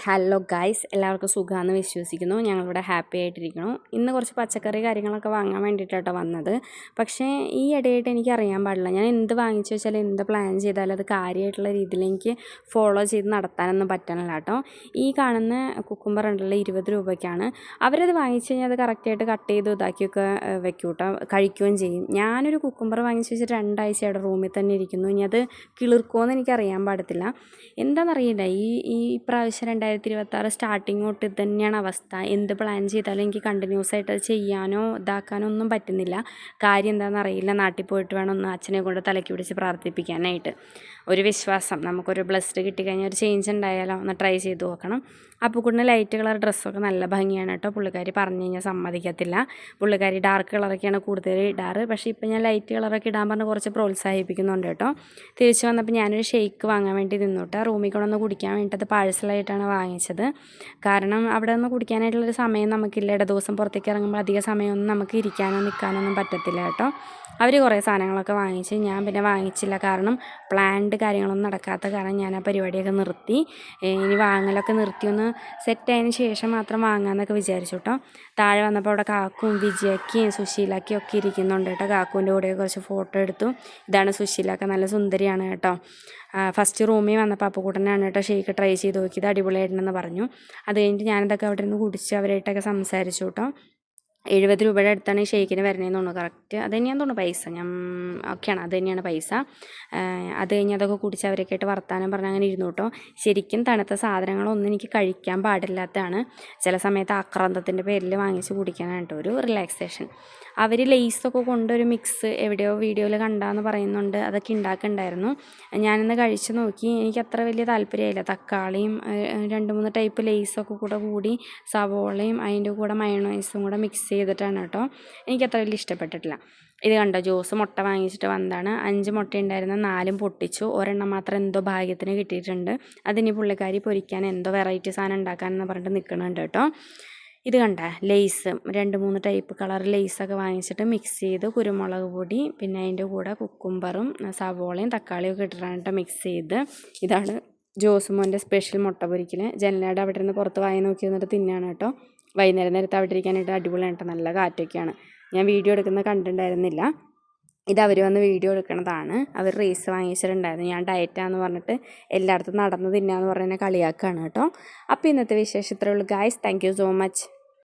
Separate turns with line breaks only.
Hello guys, എല്ലാവർക്കും സുഖമാണെന്ന് വിശ്വസിക്കുന്നു. ഞങ്ങളിവിടെ ഹാപ്പി ആയിട്ടിരിക്കുന്നു. ഇന്ന് കുറച്ച് പച്ചക്കറി കാര്യങ്ങളൊക്കെ വാങ്ങാൻ വേണ്ടിയിട്ടാണ് വന്നത്. പക്ഷേ ഈ ഇടയായിട്ട് എനിക്ക് അറിയാൻ പാടില്ല, ഞാൻ എന്ത് വാങ്ങിച്ചു വെച്ചാൽ എന്ത് പ്ലാൻ ചെയ്താലും അത് കാര്യമായിട്ടുള്ള രീതിയിൽ എനിക്ക് ഫോളോ ചെയ്ത് നടത്താനൊന്നും പറ്റണില്ല കേട്ടോ. ഈ കാണുന്ന കുക്കുംബർ ഉണ്ടല്ലോ 20 രൂപയ്ക്കാണ്. അവരത് വാങ്ങിച്ച് കഴിഞ്ഞാൽ അത് കറക്റ്റായിട്ട് കട്ട് ചെയ്ത് ഇതാക്കിയൊക്കെ വെക്കും കേട്ടോ, കഴിക്കുകയും ചെയ്യും. ഞാനൊരു കുക്കുംബർ വാങ്ങിച്ച് വെച്ചിട്ട് 2 ആഴ്ചയുടെ റൂമിൽ തന്നെ ഇരിക്കുന്നു. ഇനി അത് കിളിർക്കുമോ എന്ന് എനിക്ക് അറിയാൻ പാടത്തില്ല. എന്താണെന്നറിയില്ല, ഈ പ്രാവശ്യം 2026 സ്റ്റാർട്ടിങ് തൊട്ട് ഇത് തന്നെയാണ് അവസ്ഥ. എന്ത് പ്ലാൻ ചെയ്താലും എനിക്ക് കണ്ടിന്യൂസ് ആയിട്ട് അത് ചെയ്യാനോ ഇതാക്കാനോ ഒന്നും പറ്റുന്നില്ല. കാര്യം എന്താണെന്ന് അറിയില്ല. നാട്ടിൽ പോയിട്ട് വേണം ഒന്ന് അച്ഛനെ കൊണ്ട് തലയ്ക്ക് പിടിച്ച് പ്രാർത്ഥിപ്പിക്കാനായിട്ട്. ഒരു വിശ്വാസം, നമുക്കൊരു ബ്ലസ്ഡ് കിട്ടിക്കഴിഞ്ഞാൽ ഒരു ചേഞ്ച് ഉണ്ടായാലോ, ഒന്ന് ട്രൈ ചെയ്ത് നോക്കണം. അപ്പുക്കുട്ടിന് ലൈറ്റ് കളർ ഡ്രസ്സൊക്കെ നല്ല ഭംഗിയാണ് കേട്ടോ. പുള്ളിക്കാരി പറഞ്ഞു കഴിഞ്ഞാൽ സമ്മതിക്കത്തില്ല. പുള്ളിക്കാരി ഡാർക്ക് കളറൊക്കെയാണ് കൂടുതൽ ഇടാറ്. പക്ഷേ ഇപ്പം ഞാൻ ലൈറ്റ് കളറൊക്കെ ഇടാൻ പറഞ്ഞ് കുറച്ച് പ്രോത്സാഹിപ്പിക്കുന്നുണ്ട് കേട്ടോ. തിരിച്ച് വന്നപ്പോൾ ഞാനൊരു ഷെയ്ക്ക് വാങ്ങാൻ വേണ്ടി നിന്നോട്ടെ. റൂമിൽ കൊണ്ടൊന്ന് കുടിക്കാൻ വേണ്ടിയിട്ട് അത് പാഴ്സലായിട്ടാണ് വാങ്ങിച്ചത്. കാരണം അവിടെ നിന്ന് കുടിക്കാനായിട്ടുള്ളൊരു സമയം നമുക്കില്ല. ദിവസം പുറത്തേക്ക് ഇറങ്ങുമ്പോൾ അധിക സമയമൊന്നും നമുക്ക് ഇരിക്കാനോ നിൽക്കാനോ ഒന്നും പറ്റത്തില്ല കേട്ടോ. അവർ കുറേ സാധനങ്ങളൊക്കെ വാങ്ങിച്ച് ഞാൻ പിന്നെ വാങ്ങിച്ചില്ല. കാരണം പ്ലാൻഡ് കാര്യങ്ങളൊന്നും നടക്കാത്ത കാരണം ഞാൻ ആ പരിപാടിയൊക്കെ നിർത്തി. ഇനി വാങ്ങലൊക്കെ നിർത്തിയൊന്ന് സെറ്റായതിന് ശേഷം മാത്രം വാങ്ങാമെന്നൊക്കെ വിചാരിച്ചു കേട്ടോ. താഴെ വന്നപ്പോൾ അവിടെ കാക്കും വിജയക്കയും സുശീലക്കയും ഒക്കെ ഇരിക്കുന്നുണ്ട് കേട്ടോ. കാക്കുവിൻ്റെ കൂടെ കുറച്ച് ഫോട്ടോ എടുത്തു. ഇതാണ് സുശീലക്ക, നല്ല സുന്ദരിയാണ് കേട്ടോ. ഫസ്റ്റ് റൂമിൽ വന്നപ്പോൾ അപ്പുക്കുട്ടനാണ് കേട്ടോ ഷേക്ക് ട്രൈ ചെയ്ത് നോക്കിയത്, അടിപൊളിയായിട്ടുണ്ടെന്ന് പറഞ്ഞു. അത് കഴിഞ്ഞിട്ട് ഞാനിതൊക്കെ അവിടെ നിന്ന് കുടിച്ച് അവരായിട്ടൊക്കെ സംസാരിച്ചു കേട്ടോ. 70 രൂപയുടെ അടുത്താണ് ഈ ഷേക്കിന് വരുന്നതെന്ന് തോന്നുന്നു. കറക്റ്റ് അത് തന്നെയാന്ന് തോന്നുന്നു പൈസ. ഞാൻ ഓക്കെയാണ്, അത് തന്നെയാണ് പൈസ. അത് കഴിഞ്ഞ് അതൊക്കെ കുടിച്ച് അവരൊക്കെ ആയിട്ട് വർത്താനം പറഞ്ഞ് അങ്ങനെ ഇരുന്നു കേട്ടോ. ശരിക്കും തണുത്ത സാധനങ്ങളൊന്നും എനിക്ക് കഴിക്കാൻ പാടില്ലാത്തതാണ്. ചില സമയത്ത് ആക്രാന്തത്തിൻ്റെ പേരിൽ വാങ്ങിച്ച് കുടിക്കാനാണ് കേട്ടോ ഒരു റിലാക്സേഷൻ. അവർ ലെയ്സൊക്കെ കൊണ്ടൊരു മിക്സ് എവിടെയോ വീഡിയോയിൽ കണ്ടാന്ന് പറയുന്നുണ്ട്. അതൊക്കെ ഉണ്ടാക്കുന്നുണ്ടായിരുന്നു. ഞാനിന്ന് കഴിച്ച് നോക്കി. എനിക്ക് അത്ര വലിയ താല്പര്യമായില്ല. തക്കാളിയും 2-3 ടൈപ്പ് ലെയ്സൊക്കെ കൂടി സവോളയും അതിൻ്റെ കൂടെ മയോണൈസും കൂടെ മിക്സ് ചെയ്തിട്ടാണ് കേട്ടോ. എനിക്കത്ര വലിയ ഇഷ്ടപ്പെട്ടിട്ടില്ല. ഇത് കണ്ടോ, ജോസ് മുട്ട വാങ്ങിച്ചിട്ട് വന്നതാണ്. 5 മുട്ട ഉണ്ടായിരുന്ന 4 പൊട്ടിച്ചു. ഒരെണ്ണം മാത്രം എന്തോ ഭാഗ്യത്തിന് കിട്ടിയിട്ടുണ്ട്. അതിനി പുള്ളിക്കാരി പൊരിക്കാൻ എന്തോ വെറൈറ്റി സാധനം ഉണ്ടാക്കാനെന്ന് പറഞ്ഞിട്ട് നിൽക്കുന്നുണ്ട് കേട്ടോ. ഇത് കണ്ട ലെയ്സ് 2-3 ടൈപ്പ് കളർ ലെയ്സൊക്കെ വാങ്ങിച്ചിട്ട് മിക്സ് ചെയ്ത് കുരുമുളക് പൊടി പിന്നെ അതിൻ്റെ കൂടെ കുക്കുംബറും സവോളയും തക്കാളിയും ഒക്കെ ഇട്ടിട്ടാണ് മിക്സ് ചെയ്ത്. ഇതാണ് ജോസുമോൻ്റെ സ്പെഷ്യൽ മുട്ട പൊരിക്കൽ. ജനലയുടെ അവിടെ നിന്ന് പുറത്ത് വാങ്ങി നോക്കി നിന്നിട്ട് തിന്നാണ് കേട്ടോ. വൈകുന്നേരം നേരത്തെ അവിടെ ഇരിക്കാനായിട്ട് അടിപൊളിയാണ് കേട്ടോ. നല്ല കാറ്റൊക്കെയാണ്. ഞാൻ വീഡിയോ എടുക്കുന്നത് കണ്ടിട്ടുണ്ടായിരുന്നില്ല. ഇത് അവർ വന്ന് വീഡിയോ എടുക്കണതാണ്. അവർ റേസ് വാങ്ങിച്ചിട്ടുണ്ടായിരുന്നു. ഞാൻ ഡയറ്റാന്ന് പറഞ്ഞിട്ട് എല്ലായിടത്തും നടന്ന് തിന്നാന്ന് പറഞ്ഞ് എന്നെ കളിയാക്കുകയാണ് കേട്ടോ. അപ്പോൾ ഇന്നത്തെ വിശേഷം ഇത്രയേ ഉള്ളൂ guys. Thank you so much.